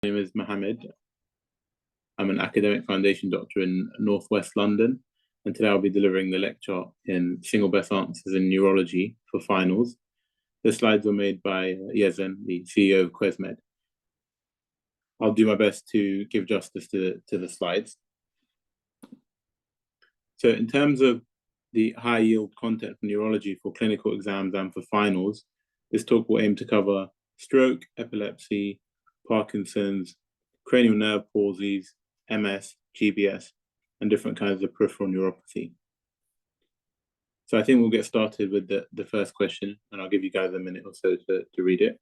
My name is Mohammed. I'm an academic foundation doctor in Northwest London, and today I'll be delivering the lecture in single best answers in neurology for finals. The slides were made by Yezen, the CEO of QuesMed. I'll do my best to give justice to the slides. So in terms of the high yield content for neurology for clinical exams and for finals, this talk will aim to cover stroke, epilepsy, Parkinson's, cranial nerve palsies, MS, GBS, and different kinds of peripheral neuropathy. So I think we'll get started with the first question, and I'll give you guys a minute or so to read it.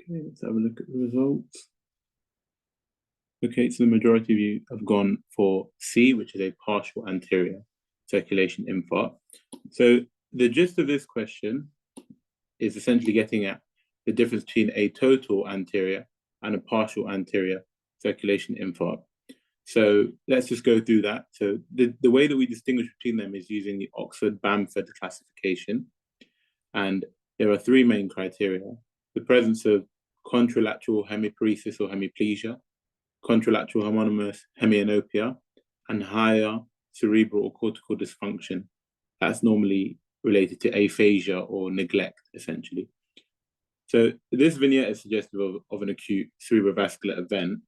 Okay, let's have a look at the results. Okay, so the majority of you have gone for C, which is a partial anterior circulation infarct. So the gist of this question is essentially getting at the difference between a total anterior and a partial anterior circulation infarct. So let's just go through that. So the way that we distinguish between them is using the Oxford-Bamford classification. And there are three main criteria: the presence of contralateral hemiparesis or hemiplegia, contralateral homonymous hemianopia, and higher cerebral or cortical dysfunction. That's normally related to aphasia or neglect, essentially. So this vignette is suggestive of an acute cerebrovascular event,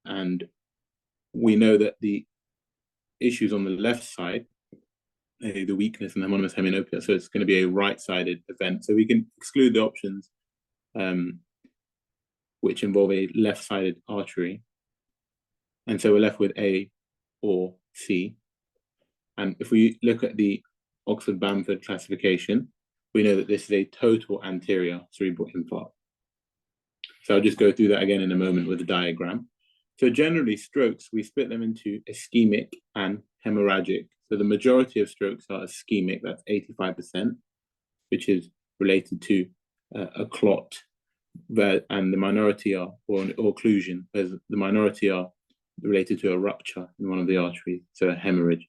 and we know that the issues on the left side, the weakness and homonymous hemianopia, so it's going to be a right-sided event. So we can exclude the options which involve a left-sided artery. And so we're left with A or C. And if we look at the Oxford-Bamford classification, we know that this is a total anterior cerebral infarct. So I'll just go through that again in a moment with a diagram. So generally, strokes, we split them into ischemic and hemorrhagic. So the majority of strokes are ischemic, that's 85%, which is related to a clot, and the minority are, or an occlusion, whereas the minority are related to a rupture in one of the arteries, so a hemorrhage.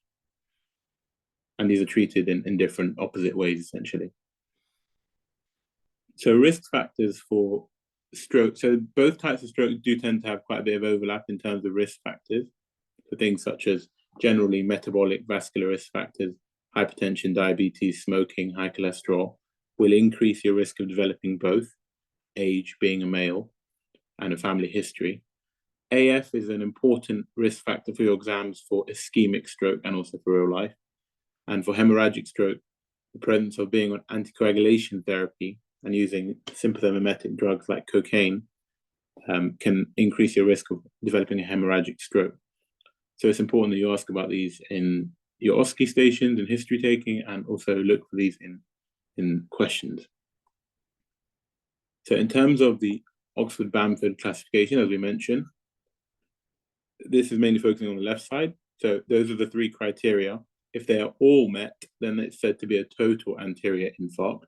And these are treated in different opposite ways, essentially. So risk factors for stroke. So both types of stroke do tend to have quite a bit of overlap in terms of risk factors for things such as generally metabolic vascular risk factors, hypertension, diabetes, smoking, high cholesterol will increase your risk of developing both, age, being a male, and a family history. AF is an important risk factor for your exams for ischemic stroke and also for real life. And for hemorrhagic stroke, the presence of being on anticoagulation therapy and using sympathomimetic drugs like cocaine can increase your risk of developing a hemorrhagic stroke. So it's important that you ask about these in your OSCE stations and history taking, and also look for these in questions. So in terms of the Oxford-Bamford classification, as we mentioned, this is mainly focusing on the left side. So those are the three criteria. If they are all met, then it's said to be a total anterior infarct.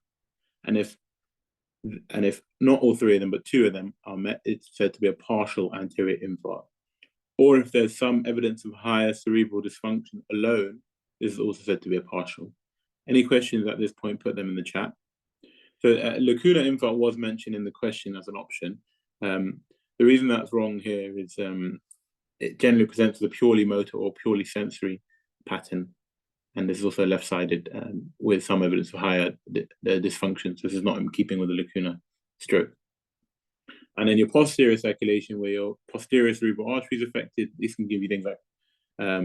And if not all three of them, but two of them are met, it's said to be a partial anterior infarct. Or if there's some evidence of higher cerebral dysfunction alone, this is also said to be a partial. Any questions at this point, put them in the chat. So lacunar infarct was mentioned in the question as an option. The reason that's wrong here is it generally presents as a purely motor or purely sensory pattern. And this is also left-sided with some evidence of higher dysfunction. So this is not in keeping with the lacunar stroke. And then your posterior circulation, where your posterior cerebral artery is affected, this can give you things like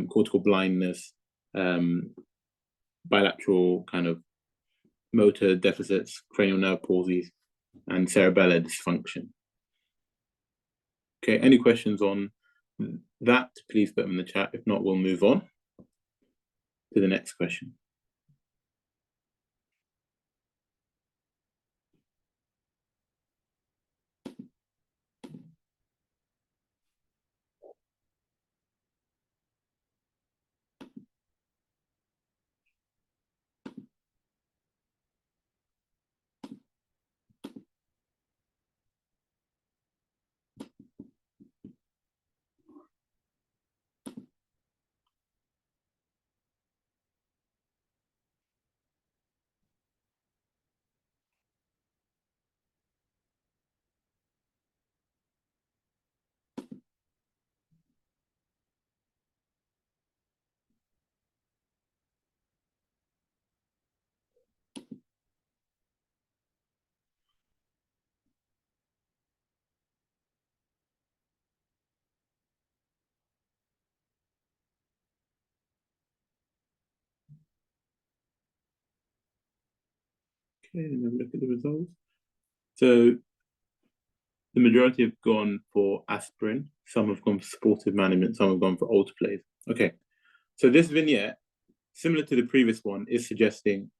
cortical blindness, bilateral kind of motor deficits, cranial nerve palsies, and cerebellar dysfunction. Okay, any questions on that, please put them in the chat. If not, we'll move on to the next question. Okay, and then look at the results. So the majority have gone for aspirin, some have gone for supportive management, some have gone for alteplase. Okay, so this vignette, similar to the previous one, is suggesting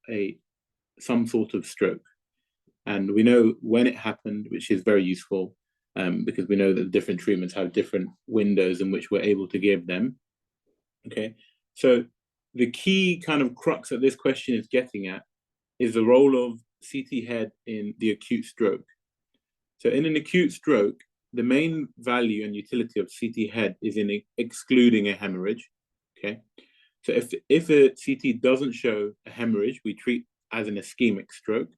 some sort of stroke. And we know when it happened, which is very useful, because we know that different treatments have different windows in which we're able to give them. Okay, so the key kind of crux that this question is getting at is the role of CT head in the acute stroke. So in an acute stroke, the main value and utility of CT head is in excluding a hemorrhage. Okay, so if a CT doesn't show a hemorrhage, we treat as an ischemic stroke.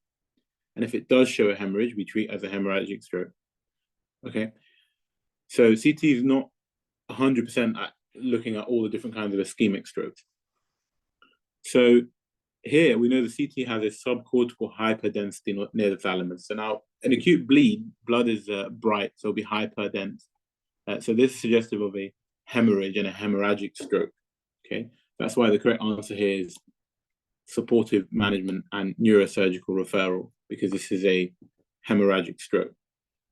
And if it does show a hemorrhage, we treat as a hemorrhagic stroke. Okay, so CT is not 100% looking at all the different kinds of ischemic strokes. So here we know the CT has a subcortical hyperdensity near the thalamus. So now an acute bleed, blood is bright, so it'll be hyperdense. So this is suggestive of a hemorrhage and a hemorrhagic stroke. Okay, that's why the correct answer here is supportive management and neurosurgical referral, because this is a hemorrhagic stroke.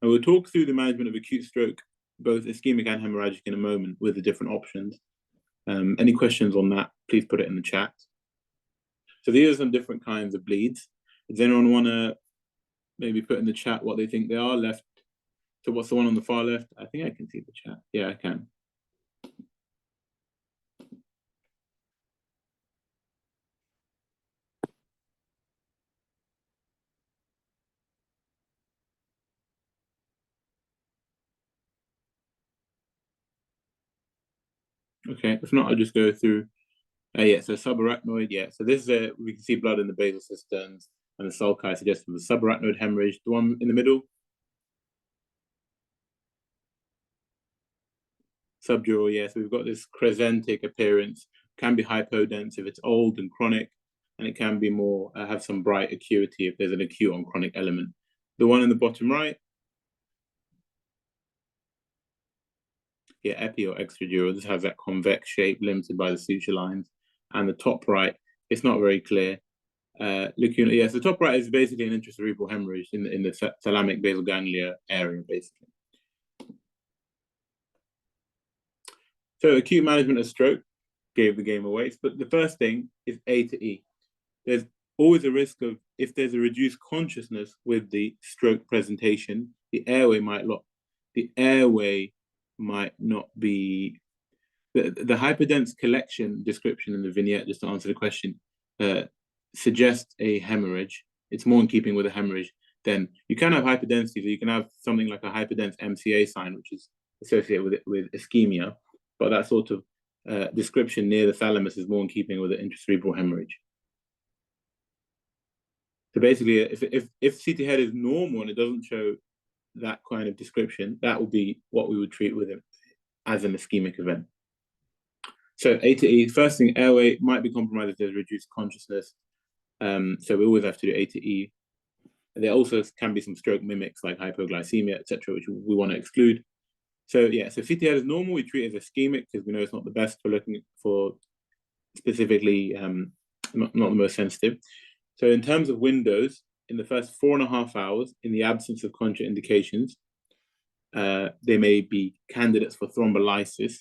And we'll talk through the management of acute stroke, both ischemic and hemorrhagic, in a moment with the different options. Any questions on that, please put it in the chat. So these are some different kinds of bleeds. Does anyone want to maybe put in the chat what they think they are? Left. So what's the one on the far left? I think I can see the chat. Yeah, I can. Okay, if not, I'll just go through. Yeah, so subarachnoid, yeah. So this is we can see blood in the basal cisterns, and the sulci suggestive of subarachnoid hemorrhage. The one in the middle, subdural, yeah. So we've got this crescentic appearance, can be hypodense if it's old and chronic, and it can be more, have some bright acuity if there's an acute on chronic element. The one in the bottom right, yeah, epi or extradural, this has that convex shape limited by the suture lines. And the top right, it's not very clear. Looking at, yes, the top right is basically an intracerebral hemorrhage in the thalamic basal ganglia area, basically. So acute management of stroke gave the game away. But the first thing is A to E. There's always a risk of, if there's a reduced consciousness with the stroke presentation, the airway might not be. The hyperdense collection description in the vignette, just to answer the question, suggests a hemorrhage. It's more in keeping with a hemorrhage. Then you can have hyperdensity, so you can have something like a hyperdense MCA sign, which is associated with ischemia. But that sort of description near the thalamus is more in keeping with an intracerebral hemorrhage. So basically, if CT head is normal and it doesn't show that kind of description, that would be what we would treat with it as an ischemic event. So A to E, first thing, airway might be compromised if there's reduced consciousness. So we always have to do A to E. There also can be some stroke mimics like hypoglycemia, etc., which we want to exclude. So yeah, so CTL is normal. We treat it as ischemic because we know it's not the best for looking for specifically, not the most sensitive. So in terms of windows, in the first 4.5 hours, in the absence of contraindications, they may be candidates for thrombolysis.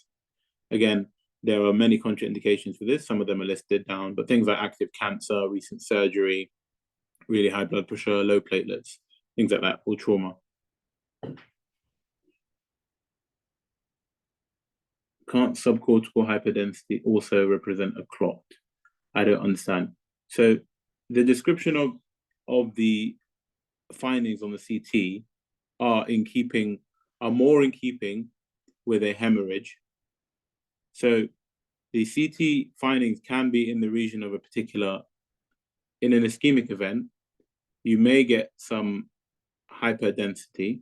Again, there are many contraindications for this. Some of them are listed down, but things like active cancer, recent surgery, really high blood pressure, low platelets, things like that, or trauma. Can't subcortical hyperdensity also represent a clot? I don't understand. So the description of the findings on the CT are more in keeping with a hemorrhage. So the CT findings can be in the region of a particular, in an ischemic event, you may get some hyperdensity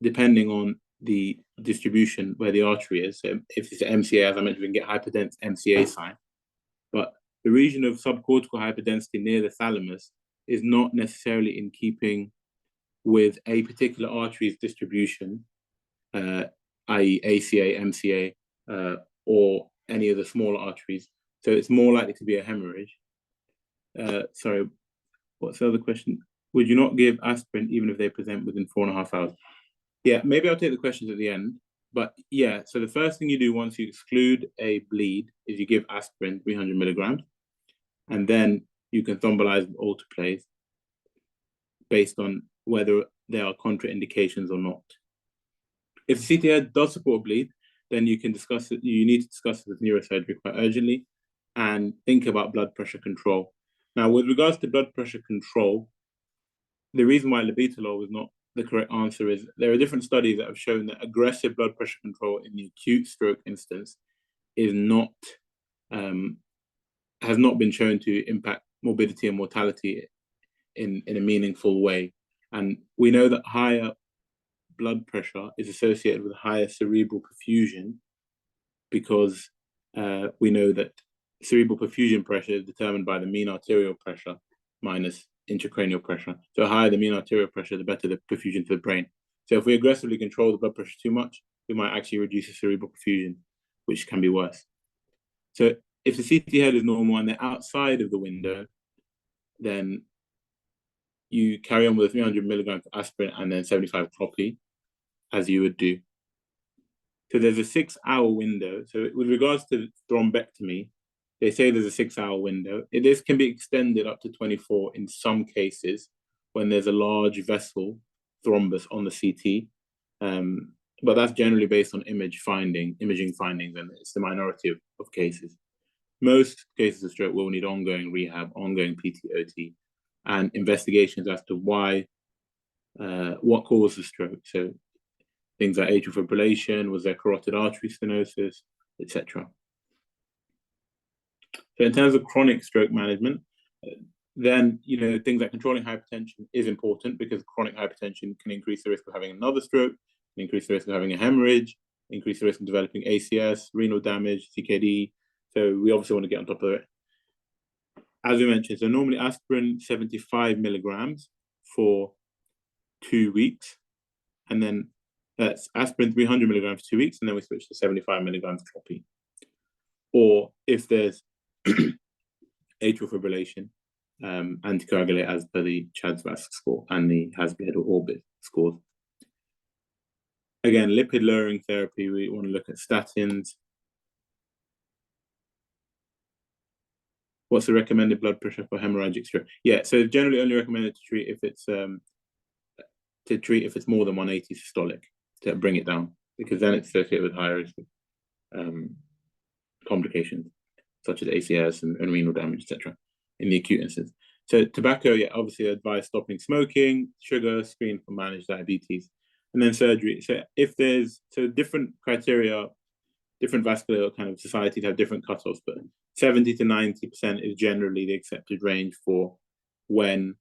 depending on the distribution where the artery is. So if it's an MCA, as I mentioned, we can get hyperdense MCA sign. But the region of subcortical hyperdensity near the thalamus is not necessarily in keeping with a particular artery's distribution, i.e. ACA, MCA, or any of the smaller arteries. So it's more likely to be a hemorrhage. Sorry, what's the other question? Would you not give aspirin even if they present within 4.5 hours? Yeah, maybe I'll take the questions at the end. But yeah, so the first thing you do once you exclude a bleed is you give aspirin 300 milligrams, and then you can thrombolize with alteplase based on whether there are contraindications or not. If the CTL does support a bleed, then you can discuss it. You need to discuss it with neurosurgery quite urgently and think about blood pressure control. Now, with regards to blood pressure control, the reason why labetalol was not the correct answer is there are different studies that have shown that aggressive blood pressure control in the acute stroke instance is not, has not been shown to impact morbidity and mortality in a meaningful way. And we know that higher blood pressure is associated with higher cerebral perfusion because we know that cerebral perfusion pressure is determined by the mean arterial pressure minus intracranial pressure. So the higher the mean arterial pressure, the better the perfusion to the brain. So if we aggressively control the blood pressure too much, we might actually reduce the cerebral perfusion, which can be worse. So if the CT head is normal and they're outside of the window, then you carry on with 300 milligrams of aspirin and then 75 copy, as you would do. So there's a 6-hour window. So with regards to thrombectomy, they say there's a 6-hour window. This can be extended up to 24 in some cases when there's a large vessel thrombus on the CT. But that's generally based on imaging findings, and it's the minority of cases. Most cases of stroke will need ongoing rehab, ongoing PT/OT, and investigations as to why, what caused the stroke. So things like atrial fibrillation, was there carotid artery stenosis, etc. So in terms of chronic stroke management, then things like controlling hypertension is important because chronic hypertension can increase the risk of having another stroke, can increase the risk of having a hemorrhage, increase the risk of developing ACS, renal damage, CKD. So we obviously want to get on top of it. As we mentioned, so normally aspirin 75 milligrams for 2 weeks, and then that's aspirin 300 milligrams for 2 weeks, and then we switch to 75 milligrams copy. Or if there's atrial fibrillation, anticoagulate as per the CHA2DS2-VASc score and the HAS-B or Orbit scores. Again, lipid-lowering therapy, we want to look at statins. What's the recommended blood pressure for hemorrhagic stroke? Yeah, so generally only recommended to treat if it's more than 180 systolic, to bring it down, because then it's associated with higher risk of complications such as ACS and renal damage, etc. in the acute instance. So tobacco, yeah, obviously advise stopping smoking, sugar, screen for managed diabetes, and then surgery. So if there's different criteria, different vascular kind of societies have different cutoffs, but 70 to 90% is generally the accepted range for when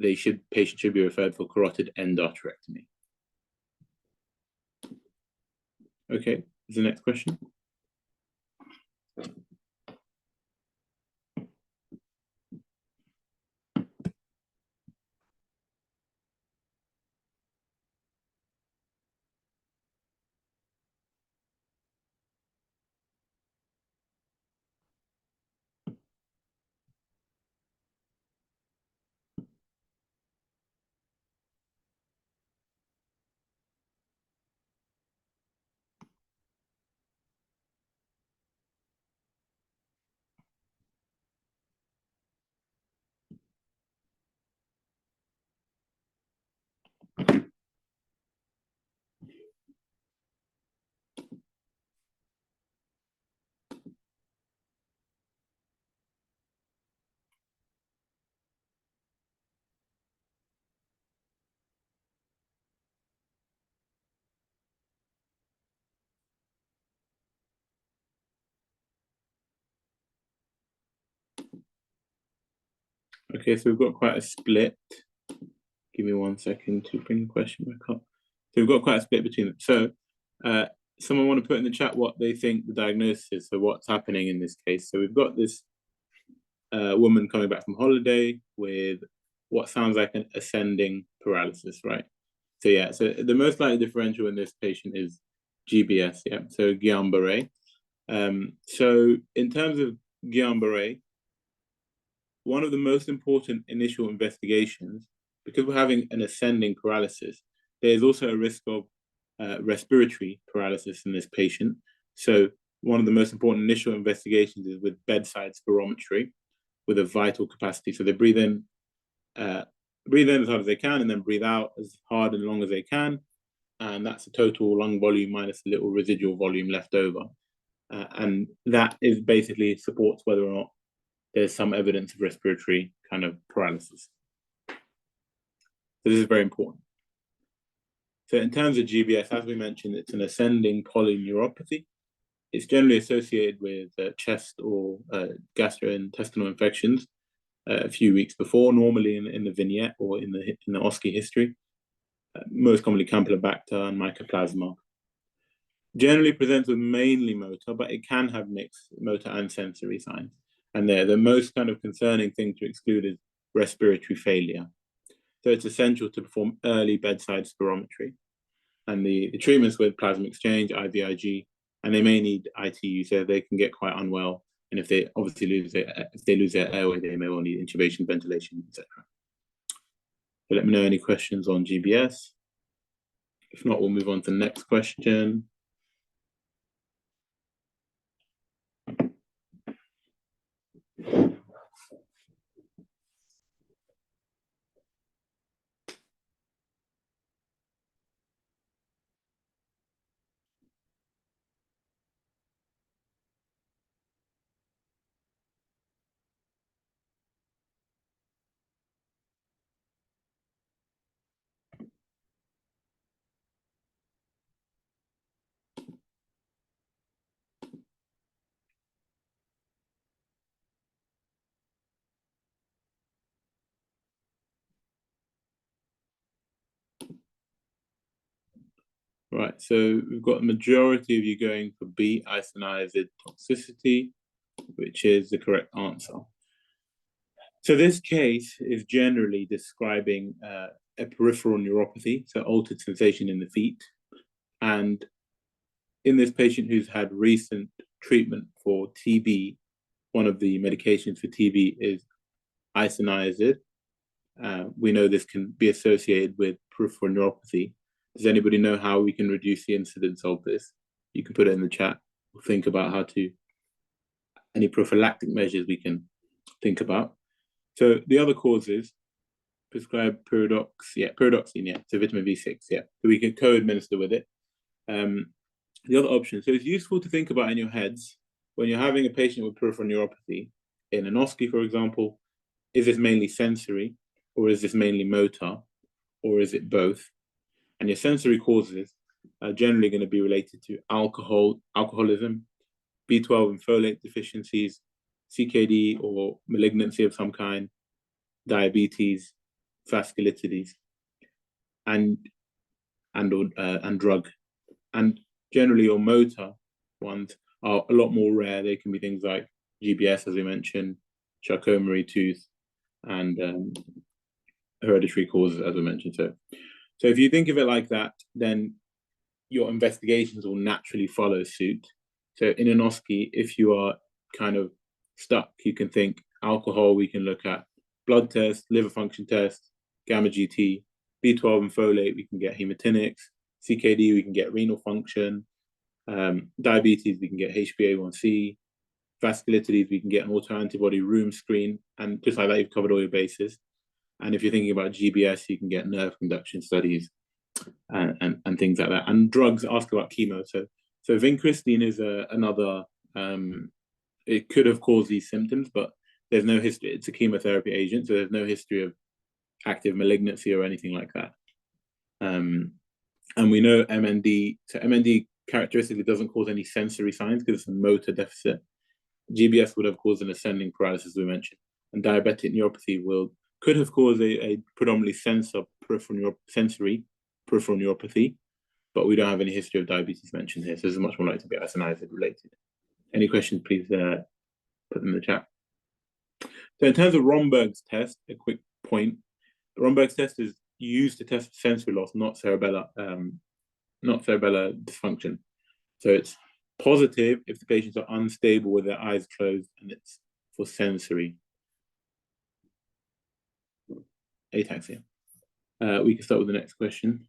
patient should be referred for carotid endarterectomy. Okay, is the next question. Okay, so we've got quite a split. Give me 1 second to bring the question back up. So we've got quite a split between them. So someone want to put in the chat what they think the diagnosis is, so what's happening in this case. So we've got this woman coming back from holiday with what sounds like an ascending paralysis, right? So yeah, so the most likely differential in this patient is GBS, yeah, so Guillain-Barre. So in terms of Guillain-Barre, one of the most important initial investigations, because we're having an ascending paralysis, there's also a risk of respiratory paralysis in this patient. So one of the most important initial investigations is with bedside spirometry with a vital capacity. So they breathe in as hard as they can and then breathe out as hard and long as they can. And that's the total lung volume minus a little residual volume left over. And that is basically supports whether or not there's some evidence of respiratory kind of paralysis. So this is very important. So in terms of GBS, as we mentioned, it's an ascending polyneuropathy. It's generally associated with chest or gastrointestinal infections a few weeks before, normally in the vignette or in the OSCE history. Most commonly Campylobacter and Mycoplasma. Generally presents with mainly motor, but it can have mixed motor and sensory signs. And the most kind of concerning thing to exclude is respiratory failure. So it's essential to perform early bedside spirometry. And the treatments with plasma exchange, IVIG, and they may need ITU, so they can get quite unwell. And if they obviously lose their airway, they may well need intubation, ventilation, etc. So let me know any questions on GBS. If not, we'll move on to the next question. Right, so we've got a majority of you going for B, isoniazid toxicity, which is the correct answer. So this case is generally describing a peripheral neuropathy, so altered sensation in the feet. And in this patient who's had recent treatment for TB, one of the medications for TB is isoniazid. We know this can be associated with peripheral neuropathy. Does anybody know how we can reduce the incidence of this? You can put it in the chat. We'll think about how to, any prophylactic measures we can think about. So the other causes, prescribe pyridoxine, yeah, so vitamin B6, yeah. So we can co-administer with it. The other option, so it's useful to think about in your heads, when you're having a patient with peripheral neuropathy, in an OSCE, for example, is this mainly sensory, or is this mainly motor, or is it both? And your sensory causes are generally going to be related to alcoholism, B12 and folate deficiencies, CKD or malignancy of some kind, diabetes, vasculitides, and drug. And generally your motor ones are a lot more rare. They can be things like GBS, as we mentioned, Charcot-Marie-Tooth, and hereditary causes, as we mentioned. So if you think of it like that, then your investigations will naturally follow suit. So in an OSCE, if you are kind of stuck, you can think alcohol, we can look at blood tests, liver function tests, gamma GT, B12 and folate, we can get hematinics, CKD, we can get renal function, diabetes, we can get HbA1c, vasculitides, we can get an autoantibody room screen, and just like that, you've covered all your bases. And if you're thinking about GBS, you can get nerve conduction studies and things like that. And drugs, ask about chemo. So vincristine is another, it could have caused these symptoms, but there's no history. It's a chemotherapy agent, so there's no history of active malignancy or anything like that. And we know MND, so MND characteristically doesn't cause any sensory signs because it's a motor deficit. GBS would have caused an ascending paralysis, as we mentioned. and diabetic neuropathy could have caused a predominantly sensory peripheral neuropathy, but we don't have any history of diabetes mentioned here, so this is much more likely to be isoniazid related. Any questions, please put them in the chat. So in terms of Romberg's test, a quick point. Romberg's test is used to test sensory loss, not cerebellar dysfunction. So it's positive if the patients are unstable with their eyes closed, and it's for sensory ataxia. We can start with the next question.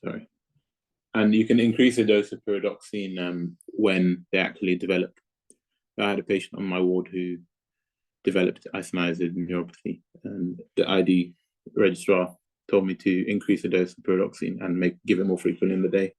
Sorry. And you can increase the dose of pyridoxine when they actually develop. I had a patient on my ward who developed isoniazid neuropathy, and the ID registrar told me to increase the dose of pyridoxine and give it more frequently in the day.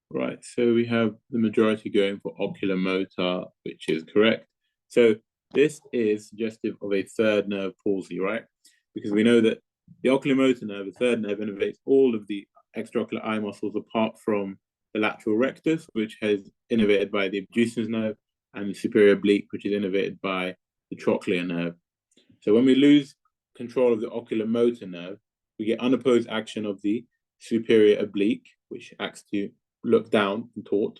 Right, so we have the majority going for oculomotor, which is correct. So this is suggestive of a third nerve palsy, right? Because we know that the oculomotor nerve, the third nerve, innervates all of the extraocular eye muscles apart from the lateral rectus, which is innervated by the abducens nerve, and the superior oblique, which is innervated by the trochlear nerve. So when we lose control of the oculomotor nerve, we get unopposed action of the superior oblique, which acts to look down and taut,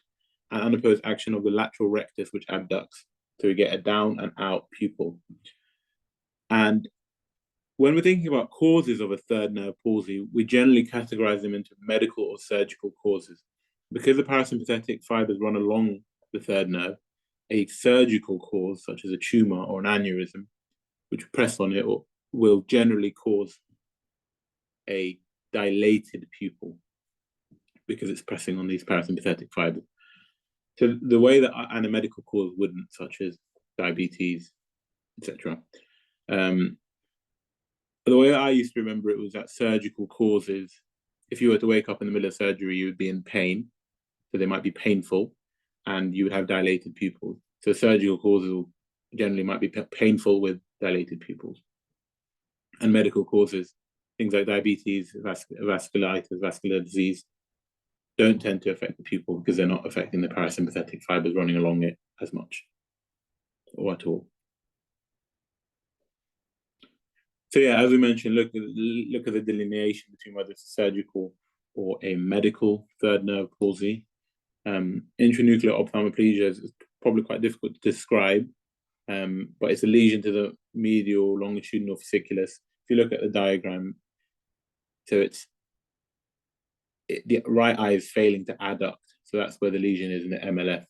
and unopposed action of the lateral rectus, which abducts. So we get a down and out pupil. And when we're thinking about causes of a third nerve palsy, we generally categorize them into medical or surgical causes. Because the parasympathetic fibers run along the third nerve, a surgical cause, such as a tumor or an aneurysm, which press on it, will generally cause a dilated pupil because it's pressing on these parasympathetic fibers. So the way that and a medical cause wouldn't, such as diabetes, etc. The way I used to remember it was that surgical causes, if you were to wake up in the middle of surgery, you would be in pain, so they might be painful, and you would have dilated pupils. So surgical causes generally might be painful with dilated pupils. And medical causes, things like diabetes, vasculitis, vascular disease, don't tend to affect the pupil because they're not affecting the parasympathetic fibers running along it as much or at all. So yeah, as we mentioned, look at the delineation between whether it's a surgical or a medical third nerve palsy. Intranuclear ophthalmoplegia is probably quite difficult to describe, but it's a lesion to the medial longitudinal fasciculus. If you look at the diagram, so the right eye is failing to adduct, so that's where the lesion is in the MLF,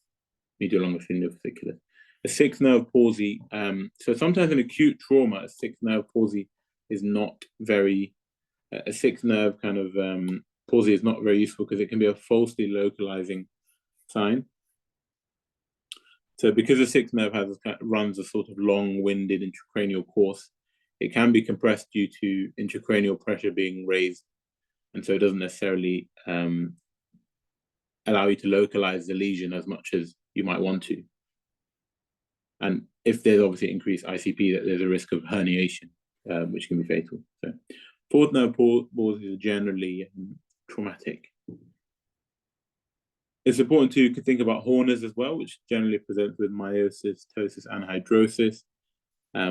medial longitudinal fasciculus. A sixth nerve palsy, so sometimes in acute trauma, a sixth nerve palsy is not very, a sixth nerve kind of palsy is not very useful because it can be a falsely localizing sign. So because the sixth nerve runs a sort of long-winded intracranial course, it can be compressed due to intracranial pressure being raised, and so it doesn't necessarily allow you to localize the lesion as much as you might want to. And if there's obviously increased ICP, there's a risk of herniation, which can be fatal. So fourth nerve palsy is generally traumatic. It's important to think about Horner's as well, which generally presents with meiosis, ptosis, and hydrosis,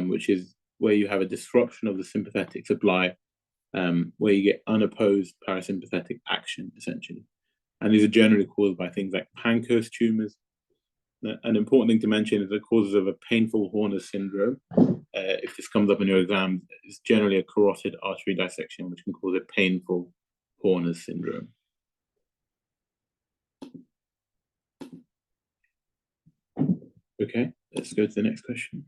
which is where you have a disruption of the sympathetic supply, where you get unopposed parasympathetic action, essentially. And these are generally caused by things like Pancoast tumors. An important thing to mention is the causes of a painful Horner's syndrome. If this comes up in your exam, it's generally a carotid artery dissection, which can cause a painful Horner's syndrome. Okay, let's go to the next question.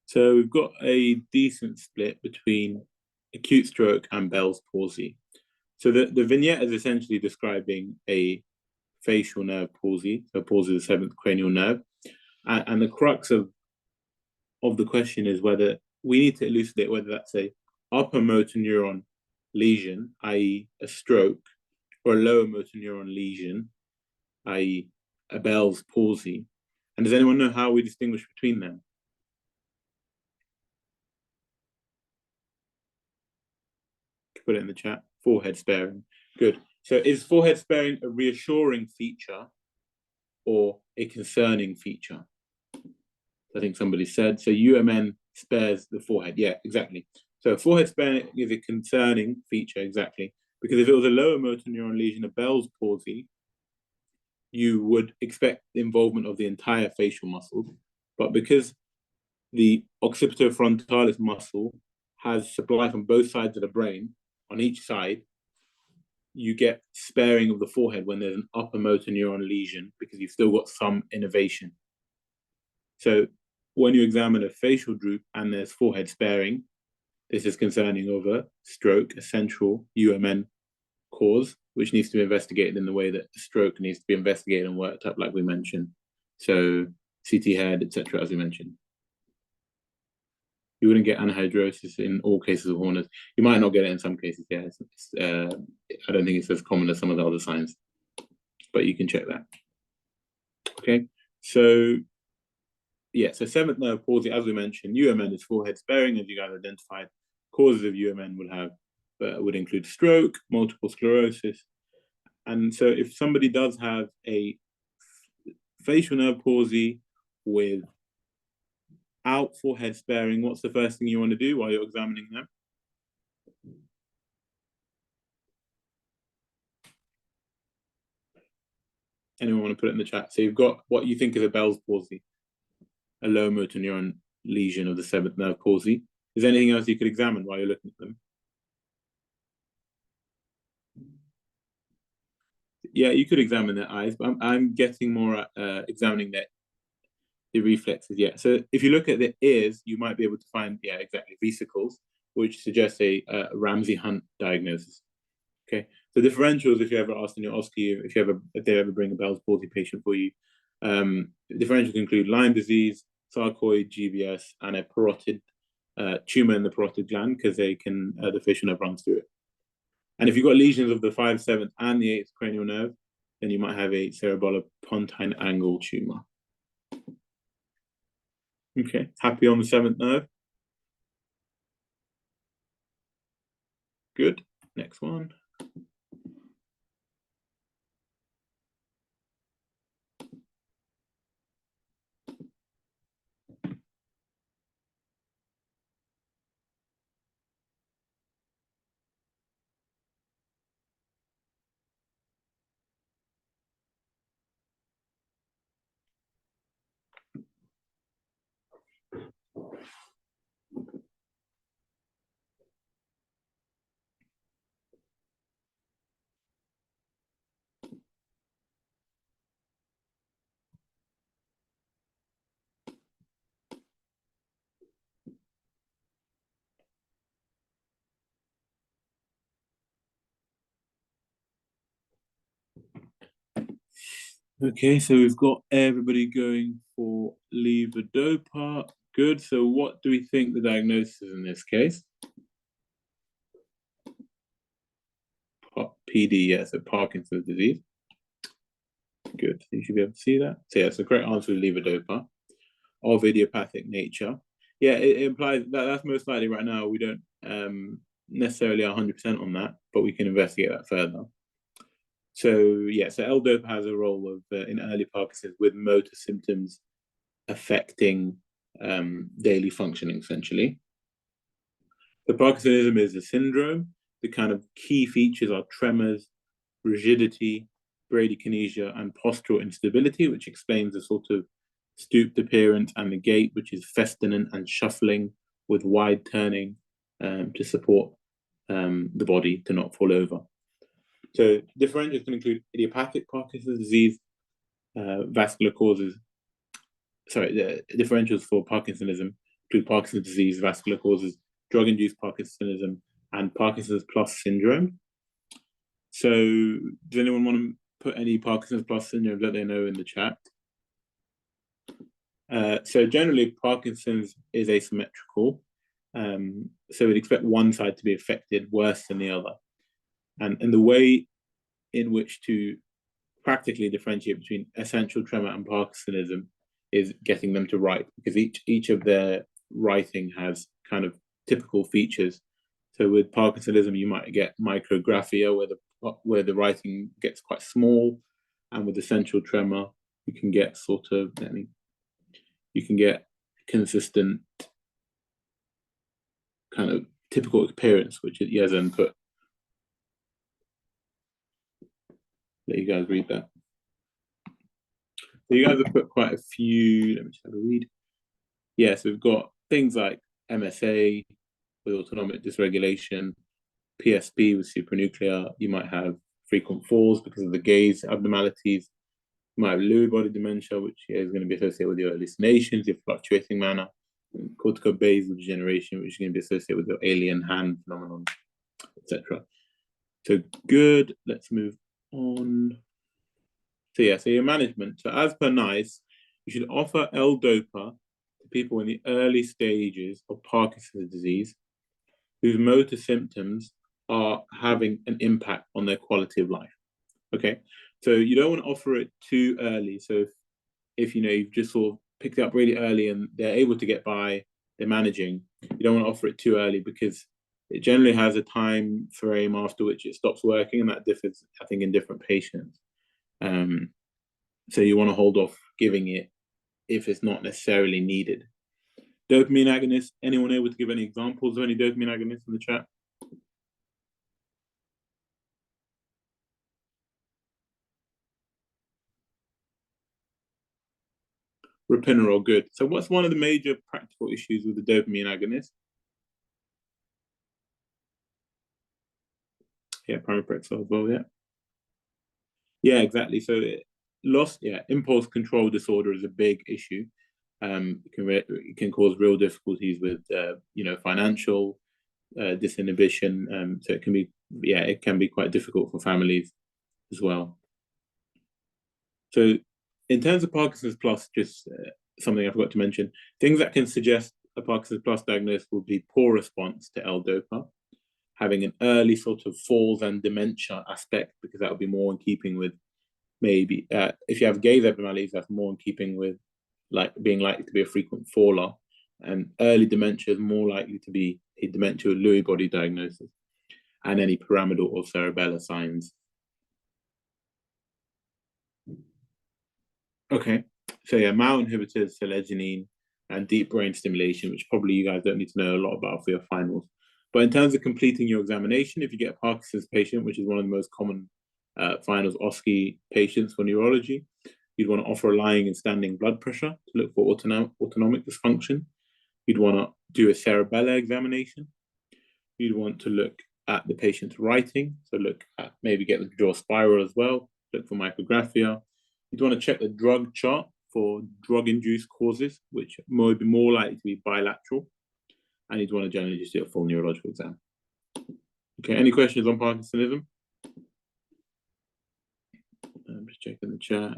So we've got a decent split between acute stroke and Bell's palsy. So the vignette is essentially describing a facial nerve palsy, so palsy of the seventh cranial nerve. And the crux of the question is whether we need to elucidate whether that's a upper motor neuron lesion, i.e. a stroke, or a lower motor neuron lesion, i.e. a Bell's palsy. And does anyone know how we distinguish between them? Put it in the chat. Forehead sparing. Good. So is forehead sparing a reassuring feature or a concerning feature? I think somebody said. So UMN spares the forehead. Yeah, exactly. So forehead sparing is a concerning feature, exactly. Because if it was a lower motor neuron lesion, a Bell's palsy, you would expect the involvement of the entire facial muscles. But because the occipitofrontalis muscle has supply from both sides of the brain, on each side, you get sparing of the forehead when there's an upper motor neuron lesion because you've still got some innervation. So when you examine a facial droop and there's forehead sparing, this is concerning of a stroke, a central UMN cause, which needs to be investigated in the way that the stroke needs to be investigated and worked up, like we mentioned. So CT head, etc., as we mentioned. You wouldn't get anhydrosis in all cases of Horner's. You might not get it in some cases, yeah. I don't think it's as common as some of the other signs, but you can check that. Okay, so yeah, so seventh nerve palsy, as we mentioned, UMN is forehead sparing, as you guys identified. Causes of UMN would include stroke, multiple sclerosis. And so if somebody does have a facial nerve palsy without forehead sparing, what's the first thing you want to do while you're examining them? Anyone want to put it in the chat? So you've got what you think is a Bell's palsy, a low motor neuron lesion of the seventh nerve palsy. Is there anything else you could examine while you're looking at them? Yeah, you could examine their eyes, but I'm getting more at examining the reflexes. Yeah, so if you look at the ears, you might be able to find, yeah, exactly, vesicles, which suggests a Ramsey-Hunt diagnosis. Okay, so differentials, if you ever asked in your OSCE, if they ever bring a Bell's palsy patient for you, differentials include Lyme disease, sarcoid, GBS, and a parotid tumor in the parotid gland, because the facial nerve runs through it. And if you've got lesions of the 5th, 7th, and the 8th cranial nerve, then you might have a cerebellopontine angle tumor. Okay, happy on the 7th nerve? Good. Next one. Okay, so we've got everybody going for levodopa. Good. So what do we think the diagnosis is in this case? PD, yeah, so Parkinson's disease. Good. You should be able to see that. So yeah, so correct answer is levodopa of idiopathic nature. Yeah, it implies that that's most likely right now. We don't necessarily 100% on that, but we can investigate that further. So yeah, so L-DOPA has a role of in early Parkinson's with motor symptoms affecting daily functioning, essentially. The Parkinsonism is a syndrome. The kind of key features are tremors, rigidity, bradykinesia, and postural instability, which explains the sort of stooped appearance, and the gait, which is festinant and shuffling with wide turning to support the body to not fall over. So differentials can include idiopathic Parkinson's disease, vascular causes. Sorry, the differentials for Parkinsonism between Parkinson's disease, vascular causes, drug-induced Parkinsonism, and Parkinson's plus syndrome. So does anyone want to put any Parkinson's plus syndrome that they know in the chat? So generally, Parkinson's is asymmetrical. So we'd expect one side to be affected worse than the other. And the way in which to practically differentiate between essential tremor and Parkinsonism is getting them to write, because each of their writing has kind of typical features. So with Parkinsonism, you might get micrographia, where the writing gets quite small, and with essential tremor, you can get you can get consistent kind of typical appearance, which Yazan put. Let you guys read that. So you guys have put quite a few. Let me just have a read. Yeah, so we've got things like MSA with autonomic dysregulation, PSP with supranuclear. You might have frequent falls because of the gaze abnormalities. You might have Lewy body dementia, which is going to be associated with your hallucinations, your fluctuating manner, and corticobasal degeneration, which is going to be associated with your alien hand phenomenon, etc. So good. Let's move on. So yeah, so your management. So as per NICE, you should offer L-DOPA to people in the early stages of Parkinson's disease whose motor symptoms are having an impact on their quality of life. Okay, so you don't want to offer it too early. So if you know you've just sort of picked it up really early and they're able to get by, they're managing, you don't want to offer it too early because it generally has a time frame after which it stops working, and that differs, I think, in different patients. So you want to hold off giving it if it's not necessarily needed. Dopamine agonists, anyone able to give any examples of any dopamine agonists in the chat? Ropinirole, good. So what's one of the major practical issues with the dopamine agonist? Yeah, pramipexole as well, yeah. Yeah, exactly. So impulse control disorder is a big issue. It can cause real difficulties with, financial disinhibition. So it can be quite difficult for families as well. So in terms of Parkinson's plus, just something I forgot to mention, things that can suggest a Parkinson's plus diagnosis would be poor response to L-DOPA, having an early sort of falls and dementia aspect, because that would be more in keeping with maybe, if you have gaze abnormalities, that's more in keeping with like being likely to be a frequent faller, and early dementia is more likely to be a dementia with Lewy body diagnosis and any pyramidal or cerebellar signs. Okay, so yeah, MAO inhibitors, seleginine, and deep brain stimulation, which probably you guys don't need to know a lot about for your finals. But in terms of completing your examination, if you get a Parkinson's patient, which is one of the most common finals OSCE patients for neurology, you'd want to offer a lying and standing blood pressure to look for autonomic dysfunction. You'd want to do a cerebellar examination. You'd want to look at the patient's writing, so look at maybe get them to draw a spiral as well, look for micrographia. You'd want to check the drug chart for drug-induced causes, which might be more likely to be bilateral. And you'd want to generally just do a full neurological exam. Okay, any questions on Parkinsonism? I'm just checking the chat.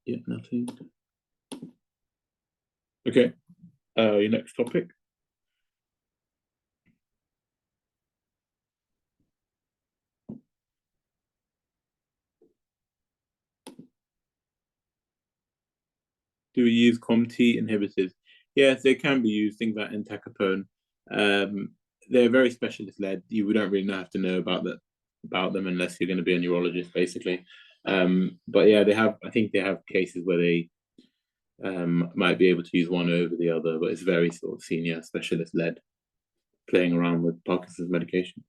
Yeah, nothing. Okay, your next topic. Do we use COMT inhibitors? Yes, they can be used, things like entacapone. They're very specialist-led. You don't really have to know about them unless you're going to be a neurologist, basically. But yeah, I think they have cases where they might be able to use one over the other, but it's very sort of senior specialist-led, playing around with Parkinson's medication.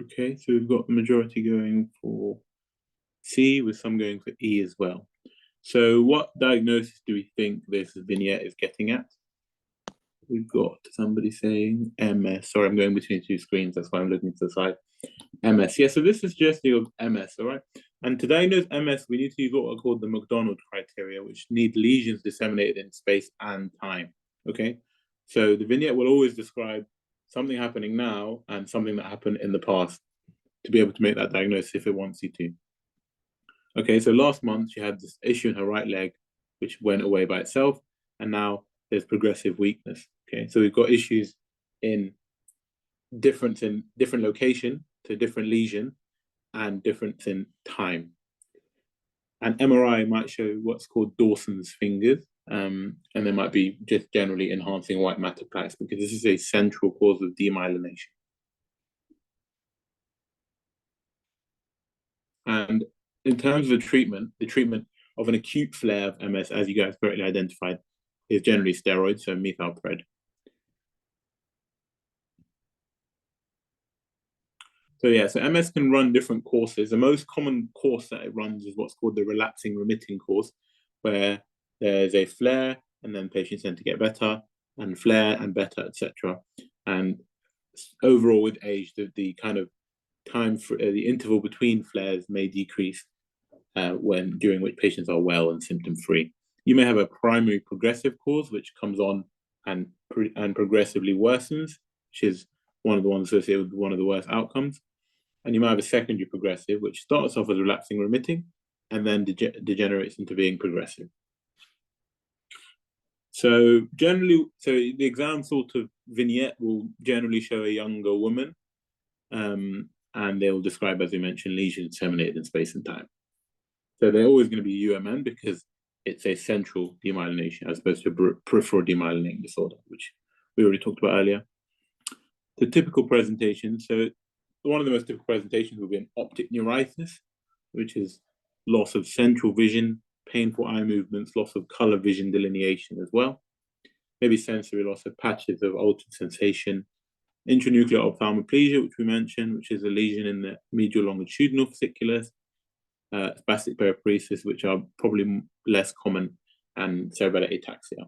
Okay, so we've got the majority going for C, with some going for E as well. So what diagnosis do we think this vignette is getting at? We've got somebody saying MS. Sorry, I'm going between two screens. That's why I'm looking to the side. MS. Yeah, so this is just the MS, all right? And to diagnose MS, we need to use what are called the McDonald criteria, which need lesions disseminated in space and time, okay? So the vignette will always describe something happening now and something that happened in the past to be able to make that diagnosis if it wants you to. Okay, so last month she had this issue in her right leg, which went away by itself, and now there's progressive weakness. Okay, so we've got issues in different location to different lesion and difference in time. And MRI might show what's called Dawson's fingers, and there might be just generally enhancing white matter plaques because this is a central cause of demyelination. And in terms of the treatment of an acute flare of MS, as you guys correctly identified, is generally steroids, so methylpred. So yeah, so MS can run different courses. The most common course that it runs is what's called the relapsing remitting course, where there's a flare and then patients tend to get better, and flare and better, etc. And overall, with age, the kind of time for the interval between flares may decrease during which patients are well and symptom free. You may have a primary progressive cause which comes on and progressively worsens, which is one of the ones associated with one of the worst outcomes. And you might have a secondary progressive, which starts off as relapsing remitting and then degenerates into being progressive. So generally, the exam sort of vignette will generally show a younger woman, and they will describe, as we mentioned, lesions disseminated in space and time. So they're always going to be UMN because it's a central demyelination as opposed to a peripheral demyelinating disorder, which we already talked about earlier. The typical presentation, so one of the most typical presentations will be an optic neuritis, which is loss of central vision, painful eye movements, loss of color vision delineation as well. Maybe sensory loss of patches of altered sensation, intranuclear ophthalmoplegia, which we mentioned, which is a lesion in the medial longitudinal fasciculus, spastic periparesis, which are probably less common, and cerebellar ataxia.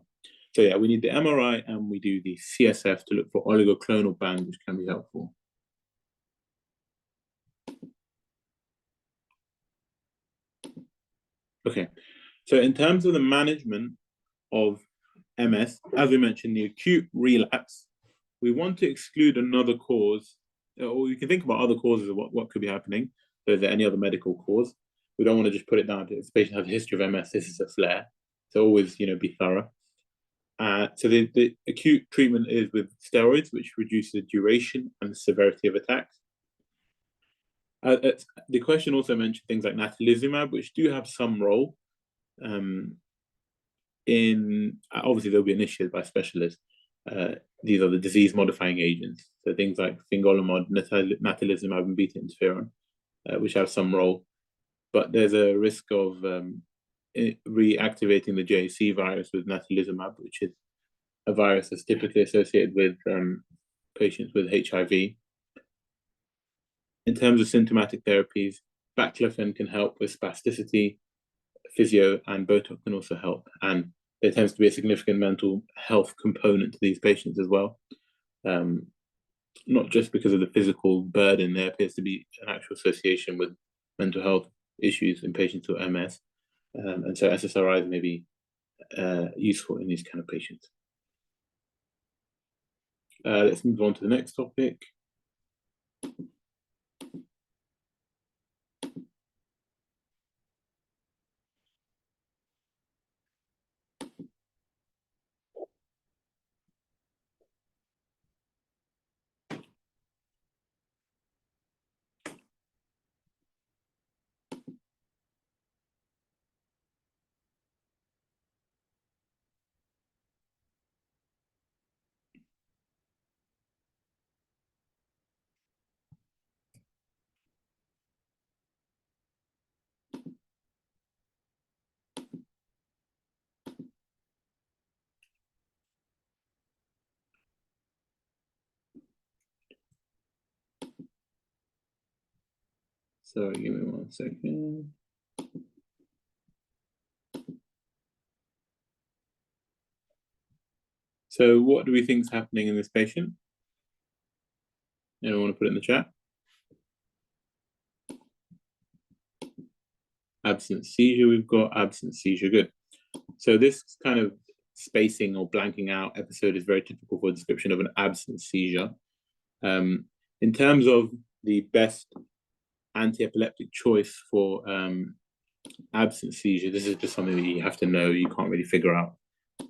So yeah, we need the MRI and we do the CSF to look for oligoclonal bands, which can be helpful. Okay, so in terms of the management of MS, as we mentioned, the acute relapse, we want to exclude another cause, or you can think about other causes of what could be happening. So is there any other medical cause? We don't want to just put it down to this patient has a history of MS, this is a flare. So always, be thorough. So the acute treatment is with steroids, which reduces the duration and the severity of attacks. The question also mentioned things like natalizumab, which do have some role. Obviously, they'll be initiated by specialists. These are the disease-modifying agents, so things like fingolimod, natalizumab, and beta interferon, which have some role. But there's a risk of reactivating the JC virus with natalizumab, which is a virus that's typically associated with patients with HIV. In terms of symptomatic therapies, baclofen can help with spasticity, physio and Botox can also help. And there tends to be a significant mental health component to these patients as well. Not just because of the physical burden, there appears to be an actual association with mental health issues in patients with MS. And so SSRIs may be useful in these kind of patients. Let's move on to the next topic. Sorry, give me 1 second. So what do we think is happening in this patient? Anyone want to put it in the chat? Absent seizure, we've got absent seizure, good. So this kind of spacing or blanking out episode is very typical for a description of an absent seizure. In terms of the best anti-epileptic choice for absent seizure, this is just something that you have to know, you can't really figure out.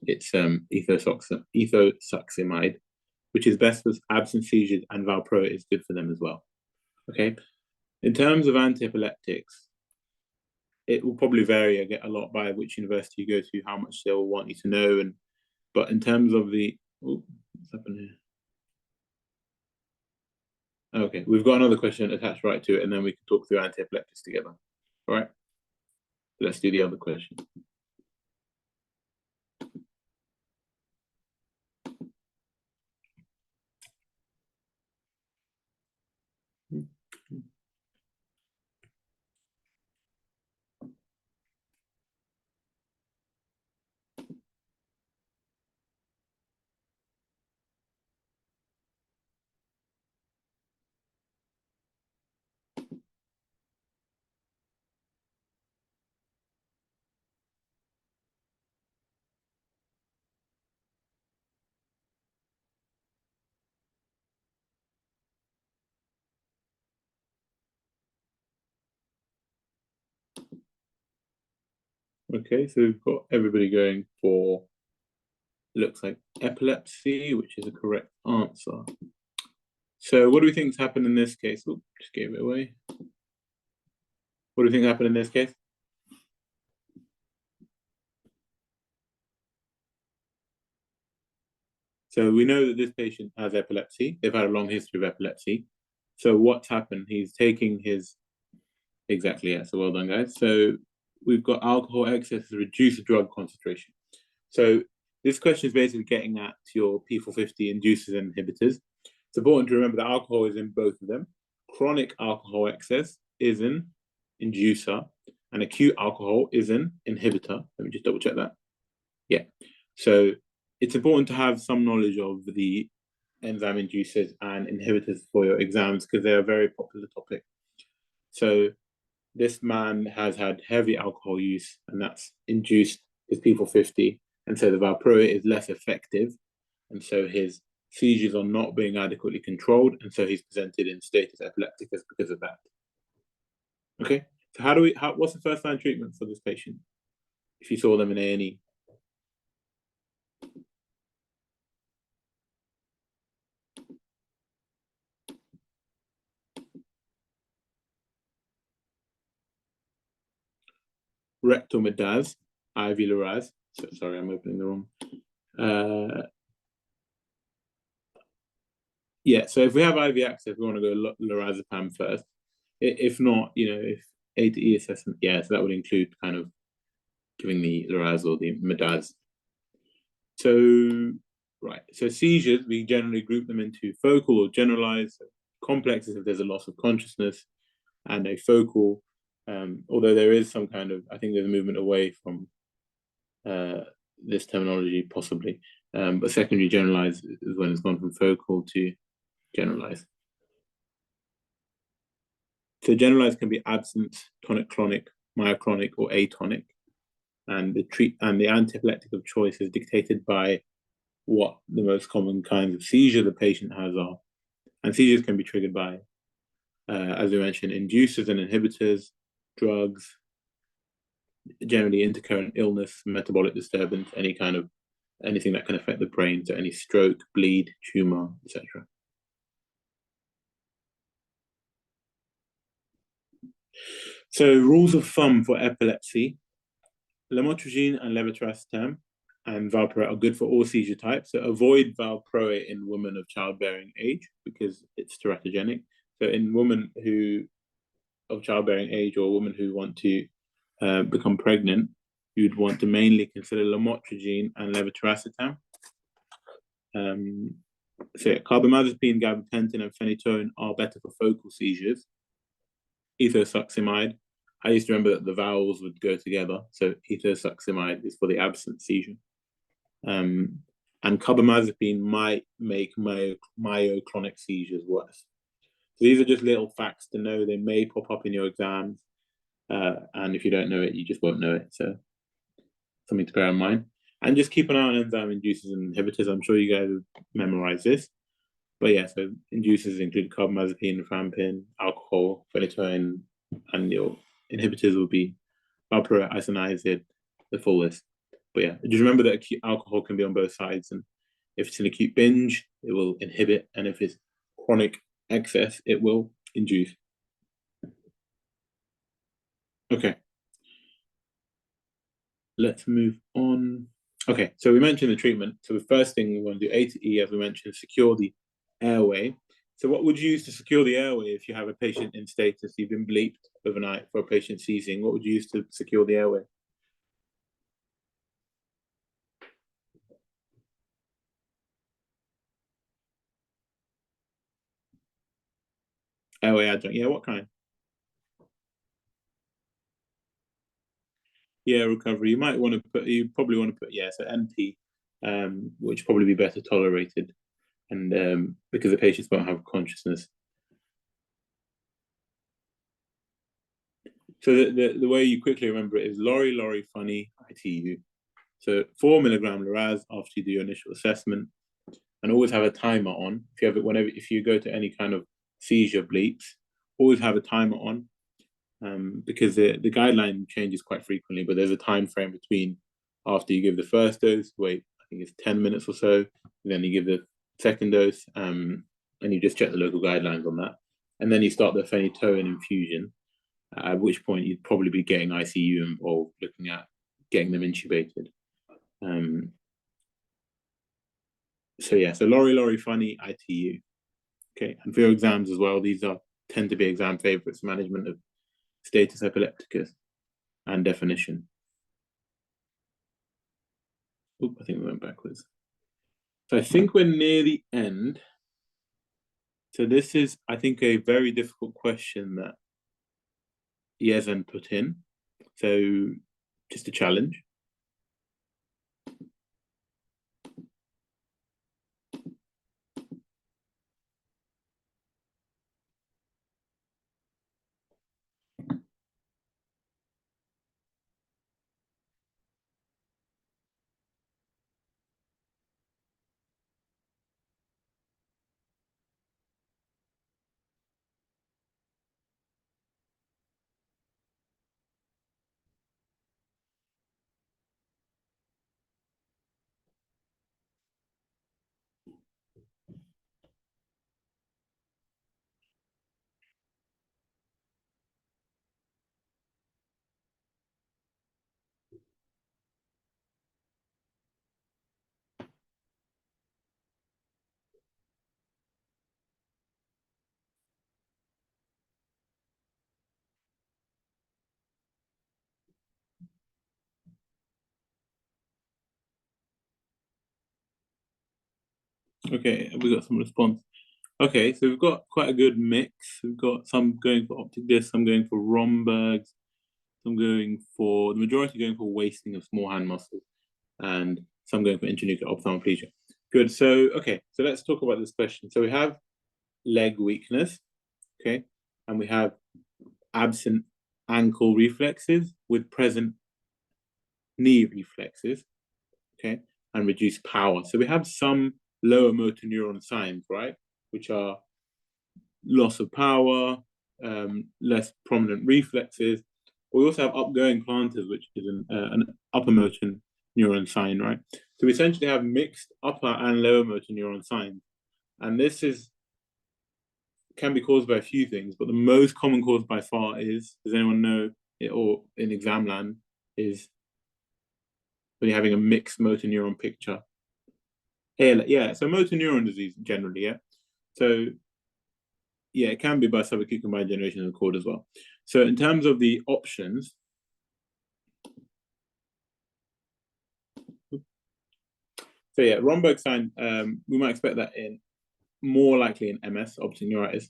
It's ethosuximide, which is best for absent seizures, and valproate is good for them as well. Okay. In terms of anti-epileptics, it will probably vary a lot by which university you go to, how much they'll want you to know, but in terms of the what's happened here? Okay, we've got another question attached right to it, and then we can talk through anti-epileptics together. All right. Let's do the other question. Okay, so we've got everybody going for, looks like epilepsy, which is a correct answer. So what do we think's happened in this case? Oops, just gave it away. What do you think happened in this case? So we know that this patient has epilepsy. They've had a long history of epilepsy. So what's happened? He's taking his, exactly, yeah, so well done, guys. So we've got alcohol excess to reduce the drug concentration. So this question is basically getting at your P450 inducers and inhibitors. It's important to remember that alcohol is in both of them. Chronic alcohol excess is an inducer, and acute alcohol is an inhibitor. Let me just double check that. Yeah. So it's important to have some knowledge of the enzyme inducers and inhibitors for your exams because they're a very popular topic. So this man has had heavy alcohol use, and that's induced his P450, and so the valproate is less effective, and so his seizures are not being adequately controlled, and so he's presented in status epilepticus because of that. Okay, so what's the first line treatment for this patient if you saw them in A&E? Rectal midaz, IV Loraz. So, sorry, I'm opening the wrong. Yeah, so if we have IV access, we want to go lorazepam first. If not, if A to E assessment, yeah, so that would include kind of giving the loraz or the midaz. So, right, so seizures, we generally group them into focal or generalized. So complexes if there's a loss of consciousness, and a focal, although there is some kind of, I think there's a movement away from this terminology possibly, but secondary generalized is when it's gone from focal to generalized. So generalized can be absent, tonic-clonic, myoclonic, or atonic, and the anti-epileptic of choice is dictated by what the most common kinds of seizure the patient has are. And seizures can be triggered by, as we mentioned, inducers and inhibitors, drugs, generally intercurrent illness, metabolic disturbance, anything that can affect the brain, so any stroke, bleed, tumor, etc. So rules of thumb for epilepsy: lamotrigine and levetiracetam and valproate are good for all seizure types. So avoid valproate in women of childbearing age because it's teratogenic. So in women of childbearing age or women who want to become pregnant, you'd want to mainly consider lamotrigine and levetiracetam. So carbamazepine, gabapentin, and phenytoin are better for focal seizures. ethosuximide. I used to remember that the vowels would go together. So ethosuximide is for the absent seizure. And carbamazepine might make myoclonic seizures worse. So these are just little facts to know. They may pop up in your exams. And if you don't know it, you just won't know it. So something to bear in mind. And just keep an eye on enzyme inducers and inhibitors. I'm sure you guys have memorized this. But yeah, so inducers include carbamazepine, rifampin, alcohol, phenytoin, and your inhibitors will be valproate, isoniazid, the full list. But yeah, just remember that acute alcohol can be on both sides. And if it's an acute binge, it will inhibit. And if it's chronic excess, it will induce. Okay. Let's move on. Okay, so we mentioned the treatment. So the first thing we want to do, A to E, as we mentioned, secure the airway. So what would you use to secure the airway if you have a patient in status, you've been bleeped overnight for a patient seizing? What would you use to secure the airway? Airway adjunct. Yeah, what kind? Yeah, recovery. You might want to put, you probably want to put, yeah, so NP, which probably be better tolerated. And because the patients won't have consciousness. So the way you quickly remember it is Lorry, funny, ITU. So 4 milligram Loraz after you do your initial assessment, and always have a timer on. If you have it if you go to any kind of seizure bleeps, always have a timer on, because the guideline changes quite frequently. But there's a time frame between after you give the first dose, wait, I think it's 10 minutes or so, and then you give the second dose, and you just check the local guidelines on that, and then you start the phenytoin infusion. At which point you'd probably be getting ICU or looking at getting them intubated. So yeah, so Lorry, funny, ITU. Okay, and for your exams as well, these tend to be exam favorites: management of status epilepticus and definition. Oop, I think we went backwards. So I think we're near the end. So this is, I think, a very difficult question that Yezen put in. So just a challenge. Okay, we got some response. Okay, so we've got quite a good mix. We've got some going for optic disc, some going for Romberg's, some going for, the majority going for wasting of small hand muscles, and some going for intranuclear ophthalmoplegia. Good, so, okay, so let's talk about this question. So we have leg weakness, okay, and we have absent ankle reflexes with present knee reflexes, okay, and reduced power. So we have some lower motor neuron signs, right, which are loss of power, less prominent reflexes. We also have upgoing planters, which is an upper motor neuron sign, right? So we essentially have mixed upper and lower motor neuron signs. And this can be caused by a few things, but the most common cause by far is, does anyone know it, or in exam land, is when you're having a mixed motor neuron picture. Yeah, so motor neuron disease generally, yeah. So yeah, it can be by subacute combined generation of the cord as well. So in terms of the options, so yeah, Romberg sign, we might expect that in more likely in MS, optic neuritis.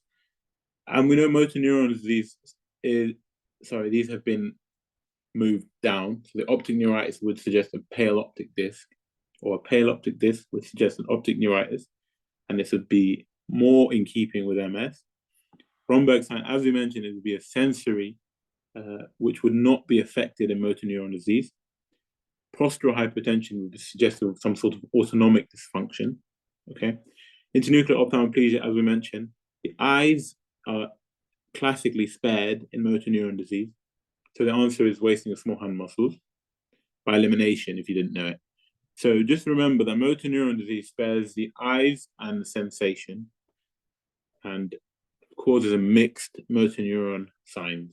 And we know motor neuron disease these have been moved down. So the optic neuritis would suggest a pale optic disc, or a pale optic disc would suggest an optic neuritis, and this would be more in keeping with MS. Romberg sign, as we mentioned, it would be a sensory, which would not be affected in motor neuron disease. Postural hypertension would be suggestive of some sort of autonomic dysfunction. Okay. Internuclear ophthalmoplegia, as we mentioned, the eyes are classically spared in motor neuron disease. So the answer is wasting of small hand muscles by elimination, if you didn't know it. So just remember that motor neuron disease spares the eyes and the sensation and causes a mixed motor neuron signs.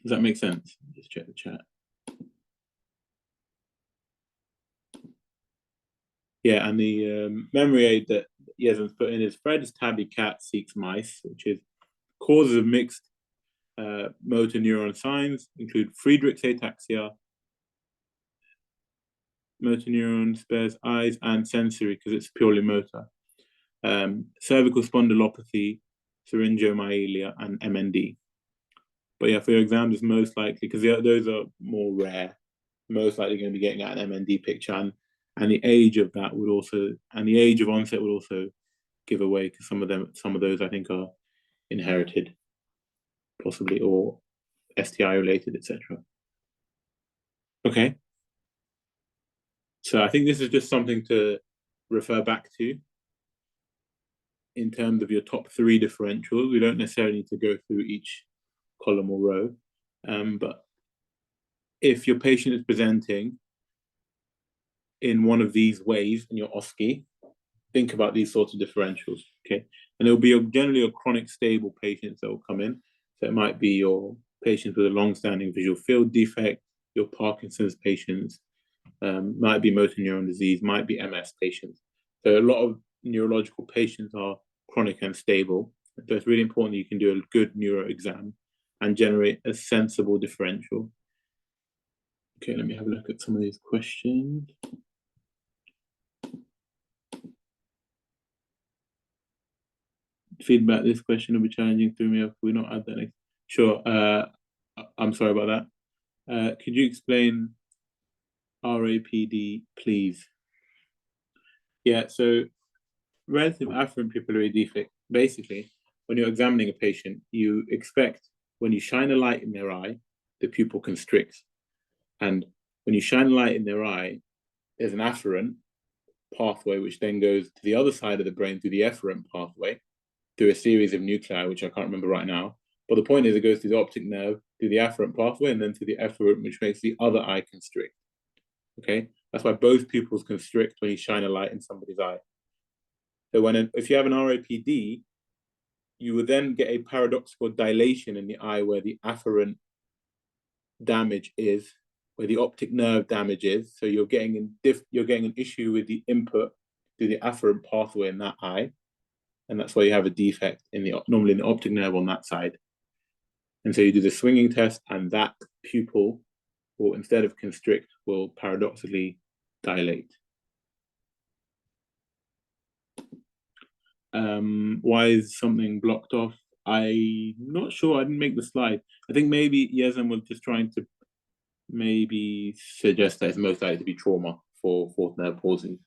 Does that make sense? Just check the chat. Yeah, and the memory aid that Yezan's put in is Fred's tabby cat seeks mice, which is causes of mixed motor neuron signs include Friedreich's ataxia, motor neuron spares eyes and sensory because it's purely motor, cervical spondylopathy, syringomyelia, and MND. But yeah, for your exams, it's most likely, because those are more rare, most likely going to be getting at an MND picture, and the age of that would also, and the age of onset would also give away, because some of those I think are inherited, possibly, or STI related, etc. Okay. So I think this is just something to refer back to in terms of your top 3 differentials. We don't necessarily need to go through each column or row, but if your patient is presenting in one of these ways in your OSCE, think about these sorts of differentials, okay? And it'll be generally a chronic stable patients that will come in. So it might be your patients with a long-standing visual field defect, your Parkinson's patients, might be motor neuron disease, might be MS patients. So a lot of neurological patients are chronic and stable. So it's really important that you can do a good neuro exam and generate a sensible differential. Okay, let me have a look at some of these questions. Feedback, this question will be challenging through me if we not add that next. Sure, I'm sorry about that. Could you explain RAPD, please? Yeah, so relative afferent pupillary defect, basically, when you're examining a patient, you expect when you shine a light in their eye, the pupil constricts. And when you shine a light in their eye, there's an afferent pathway which then goes to the other side of the brain through the efferent pathway, through a series of nuclei, which I can't remember right now. But the point is it goes through the optic nerve, through the afferent pathway, and then through the efferent, which makes the other eye constrict. Okay? That's why both pupils constrict when you shine a light in somebody's eye. So if you have an RAPD, you would then get a paradoxical dilation in the eye where the afferent damage is, where the optic nerve damage is. So you're getting an issue with the input through the afferent pathway in that eye. And that's why you have a defect normally in the optic nerve on that side. And so you do the swinging test, and that pupil will, instead of constrict, will paradoxically dilate. Why is something blocked off? I'm not sure. I didn't make the slide. I think maybe Yezan was just trying to maybe suggest that it's most likely to be trauma for fourth nerve palsy.